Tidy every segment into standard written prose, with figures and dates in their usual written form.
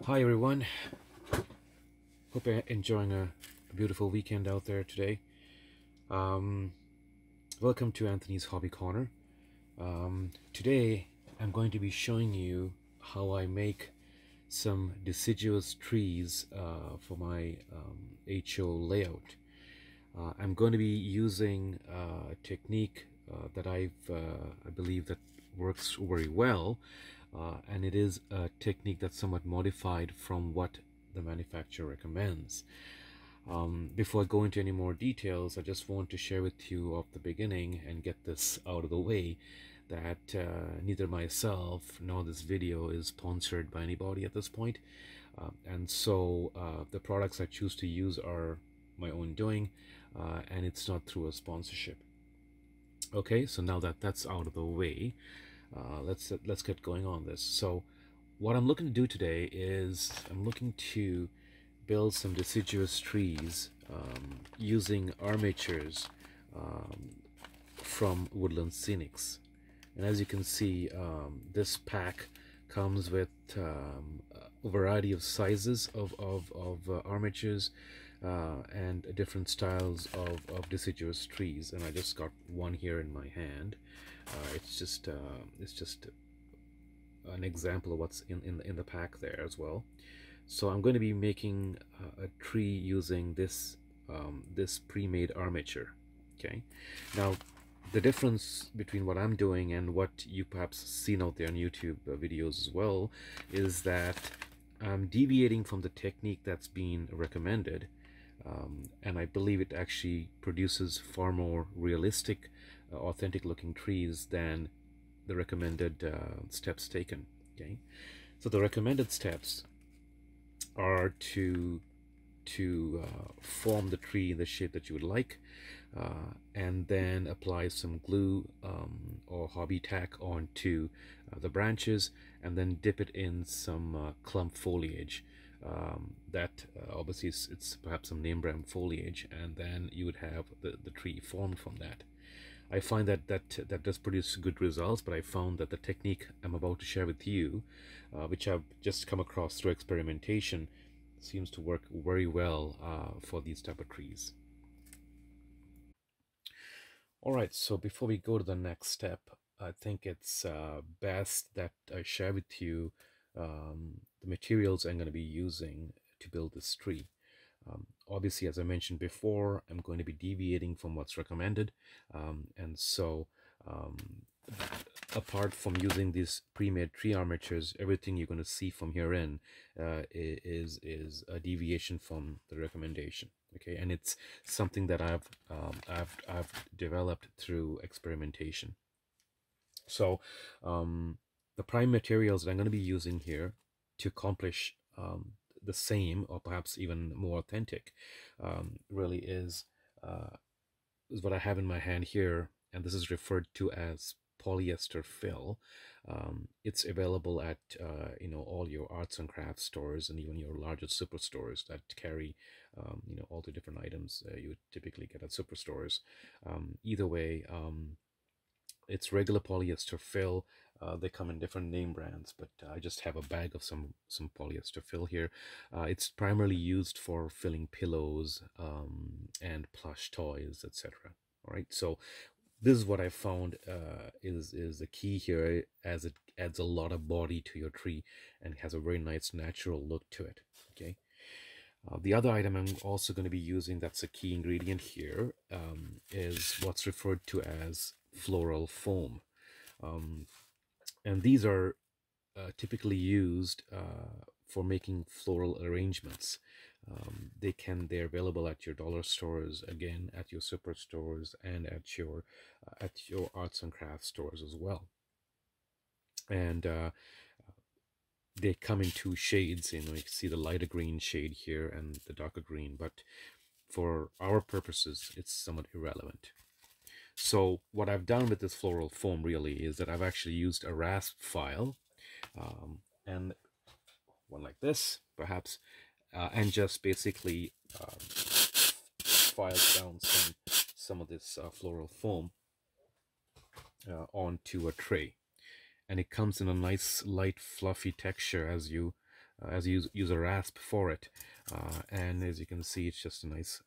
Hi everyone, hope you're enjoying a beautiful weekend out there today. Um, Welcome to Anthony's Hobby Corner. Today I'm going to be showing you how I make some deciduous trees for my HO layout. I'm going to be using a technique that I believe that works very well, and it is a technique that's somewhat modified from what the manufacturer recommends. Before I go into any more details, I just want to share with you off the beginning and get this out of the way that neither myself nor this video is sponsored by anybody at this point. And so the products I choose to use are my own doing, and it's not through a sponsorship. Okay, so now that that's out of the way, let's get going on this. So what I'm looking to do today is I'm looking to build some deciduous trees using armatures from Woodland Scenics. And as you can see, this pack comes with a variety of sizes of armatures and different styles of deciduous trees. And I just got one here in my hand. It's just an example of what's in the pack there as well. So I'm going to be making a tree using this this pre-made armature. Okay, now the difference between what I'm doing and what you perhaps seen out there on YouTube videos as well is that I'm deviating from the technique that's been recommended, and I believe it actually produces far more realistic, authentic looking trees than the recommended steps taken. Okay, so the recommended steps are to form the tree in the shape that you would like, and then apply some glue or hobby tack onto the branches, and then dip it in some clump foliage that obviously it's perhaps some name brand foliage, and then you would have the tree formed from that. I find that does produce good results, but I found that the technique I'm about to share with you, which I've just come across through experimentation, seems to work very well for these type of trees. All right, so before we go to the next step, I think it's best that I share with you the materials I'm going to be using to build this tree. Obviously, as I mentioned before, I'm going to be deviating from what's recommended, and so apart from using these pre-made tree armatures, everything you're going to see from here in is a deviation from the recommendation. Okay, and it's something that I've developed through experimentation. So the prime materials that I'm going to be using here to accomplish the same, or perhaps even more authentic, really is what I have in my hand here, and this is referred to as polyester fill. It's available at all your arts and crafts stores, and even your largest superstores that carry all the different items you would typically get at superstores. Either way, it's regular polyester fill. They come in different name brands, but I just have a bag of some polyester fill here. It's primarily used for filling pillows and plush toys, etc. All right, so this is what I found is the key here, as it adds a lot of body to your tree and has a very nice natural look to it. Okay. The other item I'm also going to be using, that's a key ingredient here, is what's referred to as floral foam. And these are typically used for making floral arrangements. They're available at your dollar stores, again at your superstores, and at your arts and crafts stores as well. And they come in two shades. You can see the lighter green shade here and the darker green, but for our purposes it's somewhat irrelevant. So what I've done with this floral foam really is that I've actually used a rasp file, and one like this perhaps, and just basically filed down some of this floral foam onto a tray, and it comes in a nice light fluffy texture, as you as you use a rasp for it. And as you can see, it's just a nice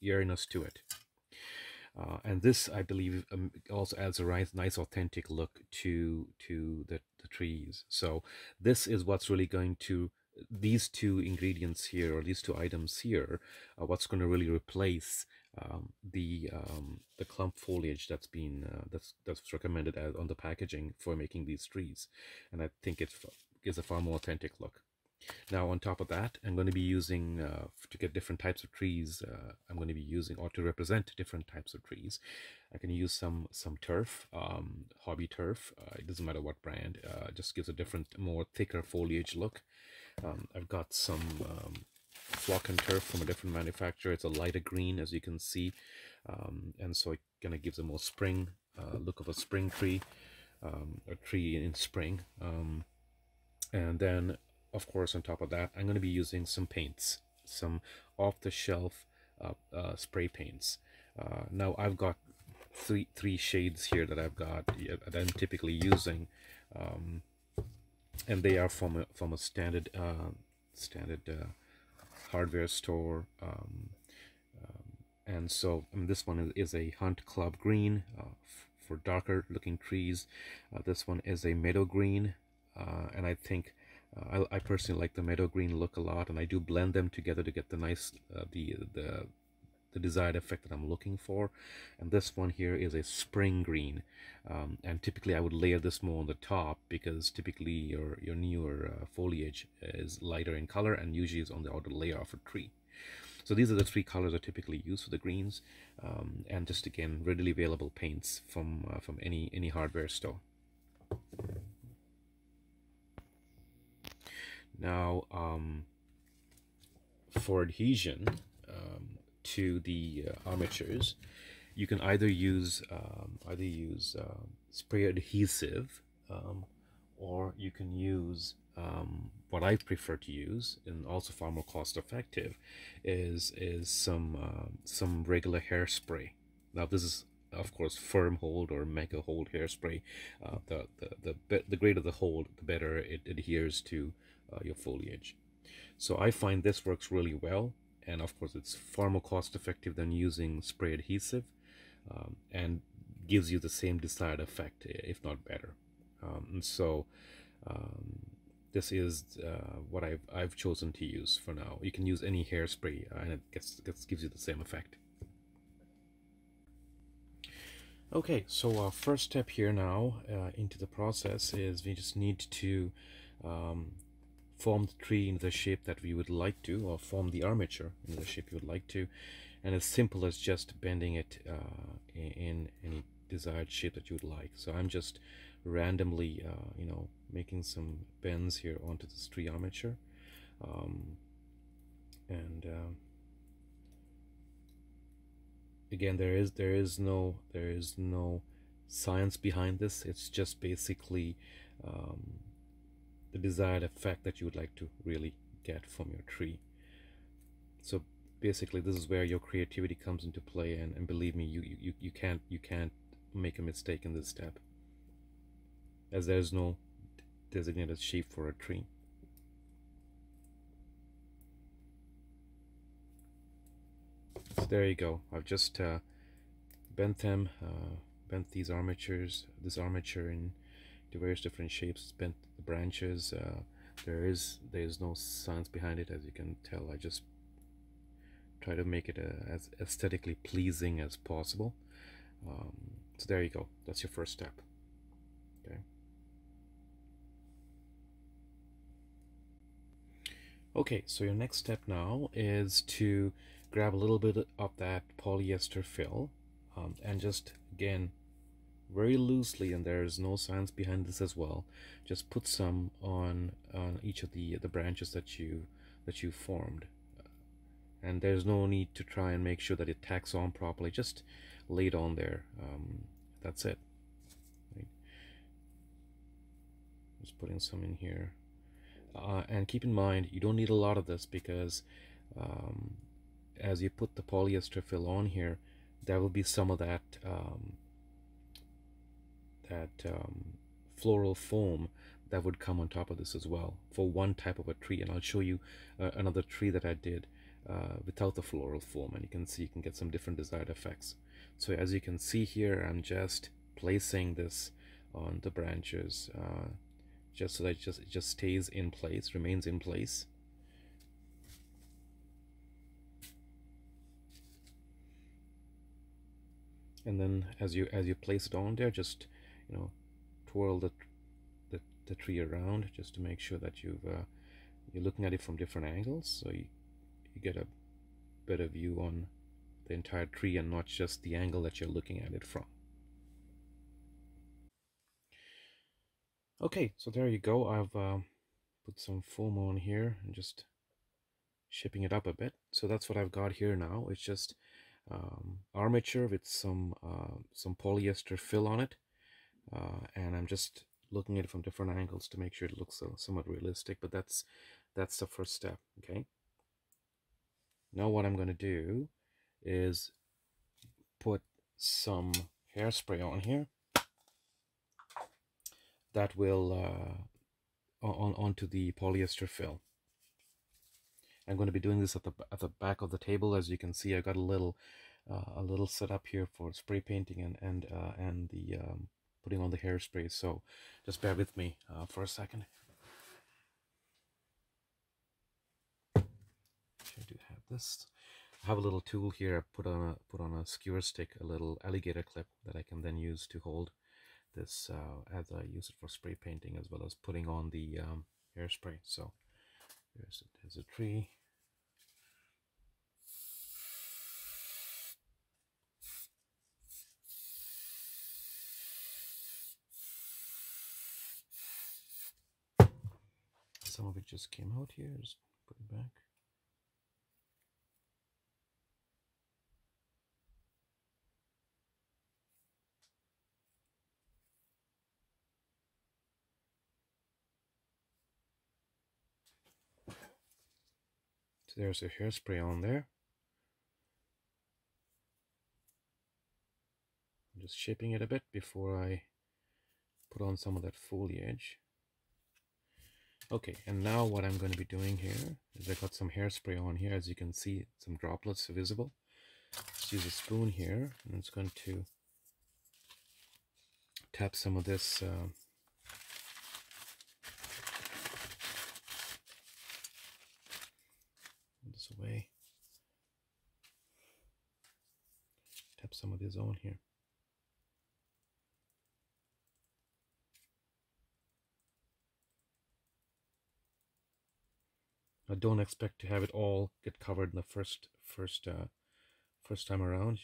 eeriness to it. And this, I believe, also adds a nice authentic look to the trees. So this is what's really going to, these two ingredients here, or these two items here, are what's going to really replace the clump foliage that's been that's recommended as on the packaging for making these trees. And I think it gives a far more authentic look. Now, on top of that, I'm going to be using, to get different types of trees, I'm going to be using, or to represent different types of trees, I can use some turf, hobby turf. It doesn't matter what brand, just gives a different, more thicker foliage look. I've got some flock and turf from a different manufacturer. It's a lighter green, as you can see, and so it kind of gives a more spring look of a spring tree, a tree in spring. And then, of course, on top of that, I'm going to be using some paints, some off-the-shelf spray paints. Now I've got three shades here that that I'm typically using, and they are from a standard hardware store. And so this one is a Hunt Club Green for darker looking trees. This one is a Meadow Green, and I think I personally like the Meadow Green look a lot, and I do blend them together to get the nice the desired effect that I'm looking for. And this one here is a Spring Green, and typically I would layer this more on the top, because typically your newer foliage is lighter in color and usually is on the outer layer of a tree. So these are the three colors I typically use for the greens, and just again readily available paints from any hardware store. Now, for adhesion to the armatures, you can either use spray adhesive, or you can use what I prefer to use, and also far more cost effective, is some regular hairspray. Now this is of course firm hold or mega hold hairspray. The greater the hold, the better it adheres to your foliage. So I find this works really well, and of course it's far more cost effective than using spray adhesive, and gives you the same desired effect, if not better. And so this is what I've chosen to use for now. You can use any hairspray, and it gives you the same effect. Okay, so our first step here now into the process is we just need to form the tree in the shape that we would like to, or form the armature in the shape you would like to, and as simple as just bending it in any desired shape that you would like. So I'm just randomly making some bends here onto this tree armature, and again, there is no science behind this. It's just basically the desired effect that you would like to really get from your tree. So basically, this is where your creativity comes into play, and believe me, you can't make a mistake in this step, as there's no designated shape for a tree. So there you go. I've just bent these armatures, this armature in to various different shapes, bent the branches. There's no science behind it, as you can tell. I just try to make it as aesthetically pleasing as possible. So there you go. That's your first step. Okay. Okay, so your next step now is to grab a little bit of that polyester fill, and just again very loosely, and there's no science behind this as well, just put some on each of the branches that you formed, and there's no need to try and make sure that it tacks on properly. Just lay it on there. That's it. Right. Just putting some in here, and keep in mind you don't need a lot of this, because as you put the polyester fill on here, there will be some of that floral foam that would come on top of this as well for one type of a tree. And I'll show you another tree that I did without the floral form, and you can see you can get some different desired effects. So as you can see here, I'm just placing this on the branches just so that it just stays in place, remains in place. And then as you place it on there, just twirl the tree around just to make sure that you're looking at it from different angles, so you get a better view on the entire tree and not just the angle that you're looking at it from. Okay, so there you go. I've put some foam on here and just shaping it up a bit. So that's what I've got here now. It's just armature with some polyester fill on it, and I'm just looking at it from different angles to make sure it looks somewhat realistic. But that's the first step. Okay, now what I'm going to do is put some hairspray on here that will onto the polyester fill. I'm going to be doing this at the back of the table. As you can see, I got a little setup here for spray painting and the putting on the hairspray. So just bear with me for a second. I do have this. I have a little tool here. I put on a skewer stick, a little alligator clip that I can then use to hold this as I use it for spray painting as well as putting on the hairspray. So there's a tree. Some of it just came out here. Just put it back. So there's a hairspray on there. I'm just shaping it a bit before I put on some of that foliage. Okay, and now what I'm going to be doing here is I got some hairspray on here. As you can see, some droplets are visible. Just use a spoon here, and it's going to tap some of this away. Tap some of this on here. I don't expect to have it all get covered in the first time around.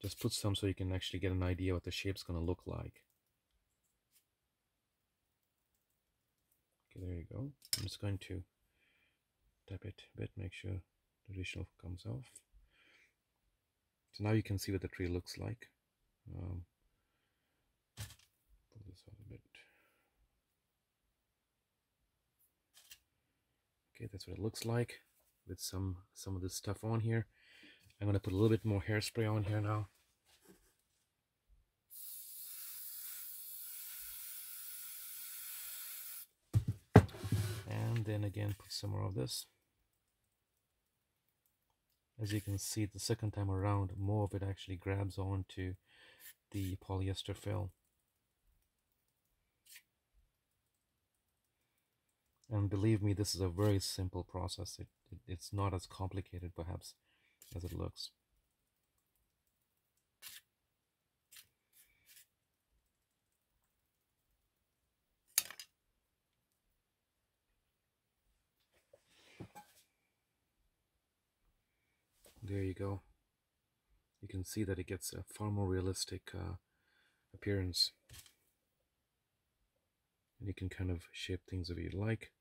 Just put some so you can actually get an idea what the shape's going to look like. Okay, there you go. I'm just going to tap it a bit, make sure the additional comes off. So now you can see what the tree looks like. Pull this out a bit. Okay, that's what it looks like with some of this stuff on here. I'm going to put a little bit more hairspray on here now. And then again put some more of this. As you can see, the second time around, more of it actually grabs onto the polyester fill. And believe me, this is a very simple process. It's not as complicated perhaps as it looks. There you go. You can see that it gets a far more realistic appearance. And you can kind of shape things if you like.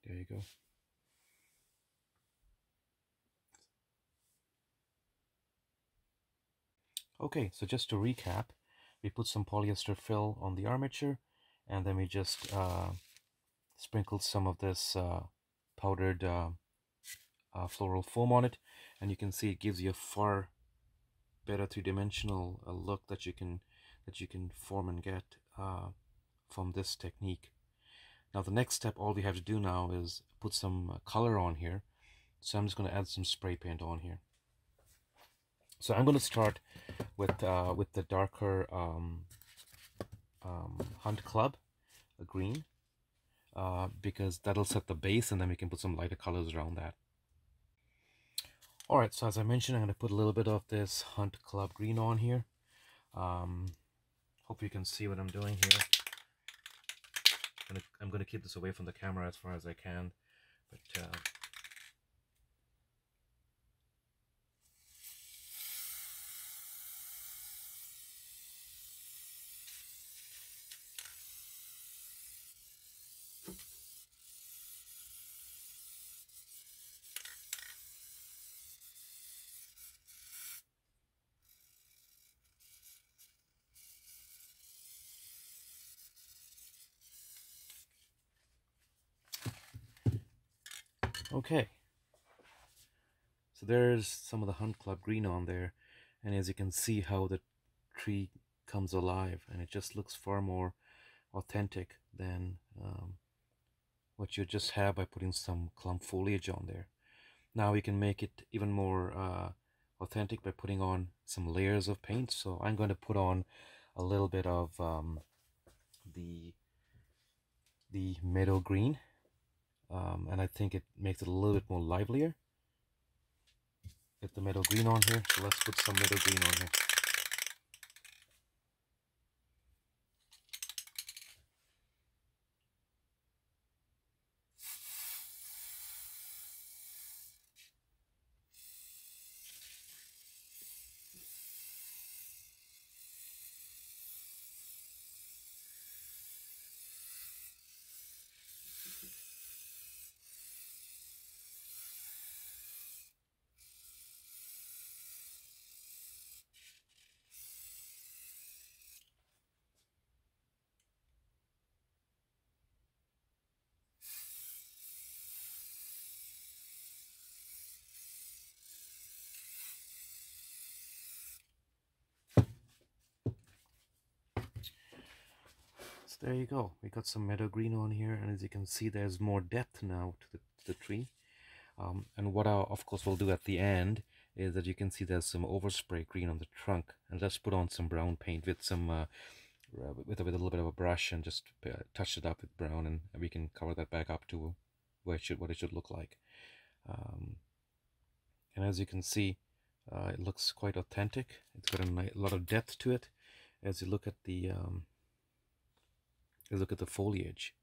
There you go. Okay, so just to recap, We put some polyester fill on the armature, and then we just sprinkled some of this powdered floral foam on it, and you can see it gives you a far better three-dimensional look that you can form and get from this technique. Now the next step, all we have to do now is put some color on here. So I'm just going to add some spray paint on here. So I'm going to start with the darker Hunt Club green, because that'll set the base, and then we can put some lighter colors around that. Alright, so as I mentioned, I'm going to put a little bit of this Hunt Club green on here. Hope you can see what I'm doing here. I'm going to keep this away from the camera as far as I can, but okay. So there's some of the Hunt Club green on there, and as you can see how the tree comes alive, and it just looks far more authentic than what you just have by putting some clump foliage on there. Now we can make it even more authentic by putting on some layers of paint. So I'm going to put on a little bit of the meadow green, and I think it makes it a little bit more livelier. Get the meadow green on here, so let's put some meadow green on here. So there you go, we got some meadow green on here, and as you can see there's more depth now to the tree. And what I of course will do at the end is that you can see there's some overspray green on the trunk, and let's put on some brown paint with some with a little bit of a brush, and just touch it up with brown, and we can cover that back up to what it should look like. And as you can see, it looks quite authentic. It's got a lot of depth to it as you look at the foliage.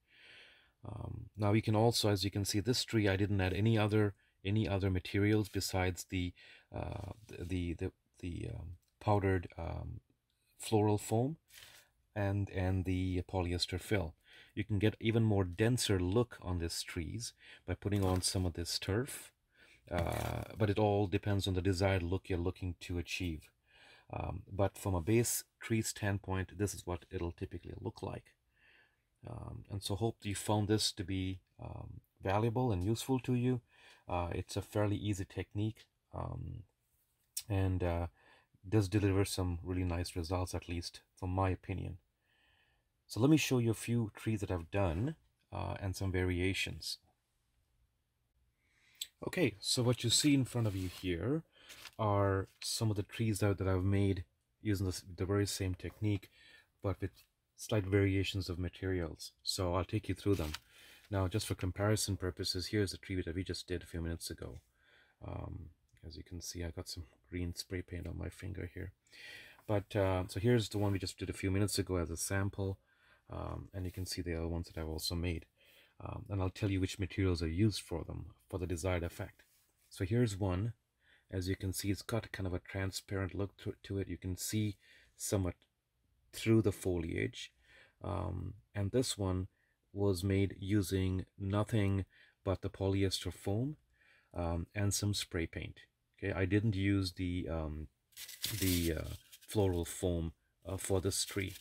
Now you can also, as you can see, this tree I didn't add any other materials besides the powdered floral foam and the polyester fill. You can get even more denser look on these trees by putting on some of this turf, but it all depends on the desired look you're looking to achieve. But from a base tree standpoint, this is what it'll typically look like. And so hope you found this to be valuable and useful to you. It's a fairly easy technique, and does deliver some really nice results, at least from my opinion. So let me show you a few trees that I've done and some variations. Okay, so what you see in front of you here are some of the trees that I've made using the very same technique, but with slight variations of materials. So I'll take you through them. Now, just for comparison purposes, here's a tree that we just did a few minutes ago. As you can see, I got some green spray paint on my finger here. But so here's the one we just did a few minutes ago as a sample, and you can see the other ones that I've also made. And I'll tell you which materials are used for them for the desired effect. So here's one. As you can see, it's got kind of a transparent look to it. You can see somewhat through the foliage, and this one was made using nothing but the polyester foam and some spray paint. Okay, I didn't use the floral foam for this tree.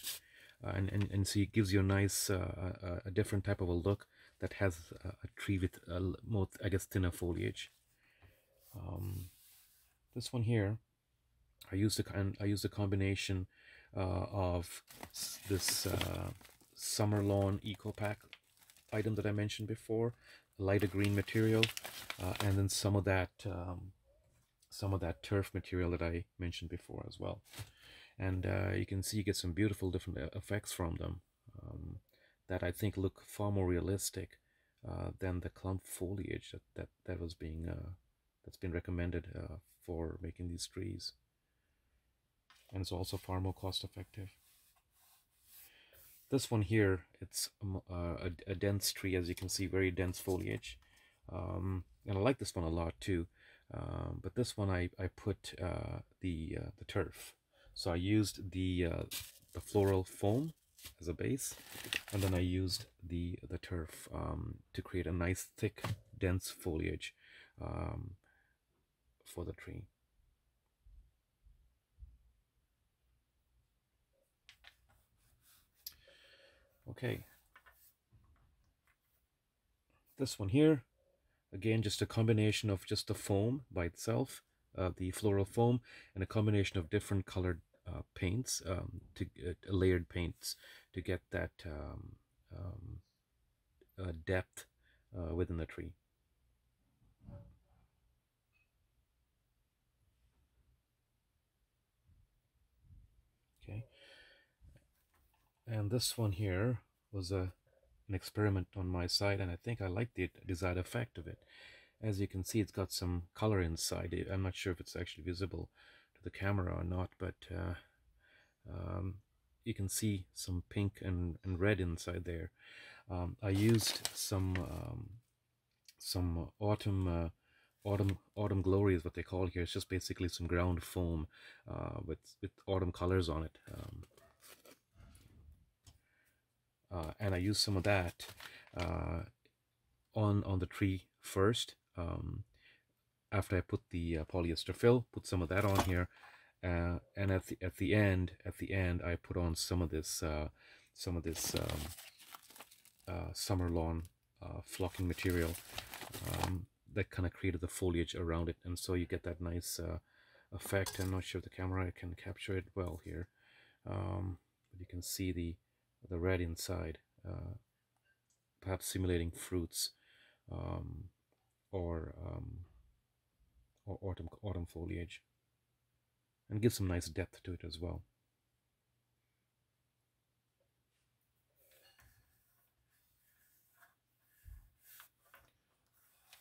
And so it gives you a nice, a different type of a look that has a tree with more, I guess, thinner foliage. This one here, I used a combination of this summer lawn eco pack item that I mentioned before, a lighter green material, and then some of that turf material that I mentioned before as well. And you can see you get some beautiful different effects from them that I think look far more realistic than the clump foliage that was being that's been recommended for making these trees. And it's also far more cost effective. This one here, it's a dense tree, as you can see, very dense foliage. And I like this one a lot too. But this one I put the turf. So I used the floral foam as a base, and then I used the turf to create a nice thick dense foliage for the tree. Okay, this one here, again, just a combination of just the foam by itself, the floral foam, and a combination of different colored paints, layered paints, to get that depth within the tree. Okay, and this one here was an experiment on my side, and I think I like the desired effect of it. As you can see, it's got some color inside. I'm not sure if it's actually visible to the camera or not, but you can see some pink and red inside there. I used some autumn glory is what they call here. It's just basically some ground foam with autumn colors on it. And I used some of that on the tree first. After I put the polyester fill, put some of that on here, and at the end, I put on some of this summer lawn flocking material that kind of created the foliage around it, and so you get that nice effect. I'm not sure if the camera can capture it well here, but you can see the red inside, perhaps simulating fruits or autumn foliage, and gives some nice depth to it as well.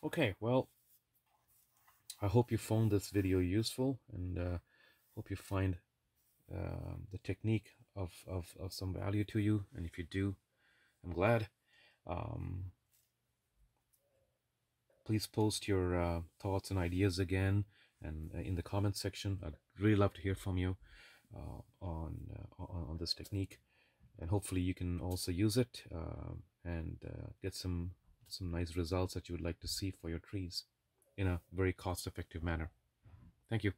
Okay, well, I hope you found this video useful, and hope you find the technique of some value to you. And if you do, I'm glad. Please post your thoughts and ideas again, and in the comment section. I'd really love to hear from you on this technique, and hopefully you can also use it and get some nice results that you would like to see for your trees in a very cost-effective manner. Thank you.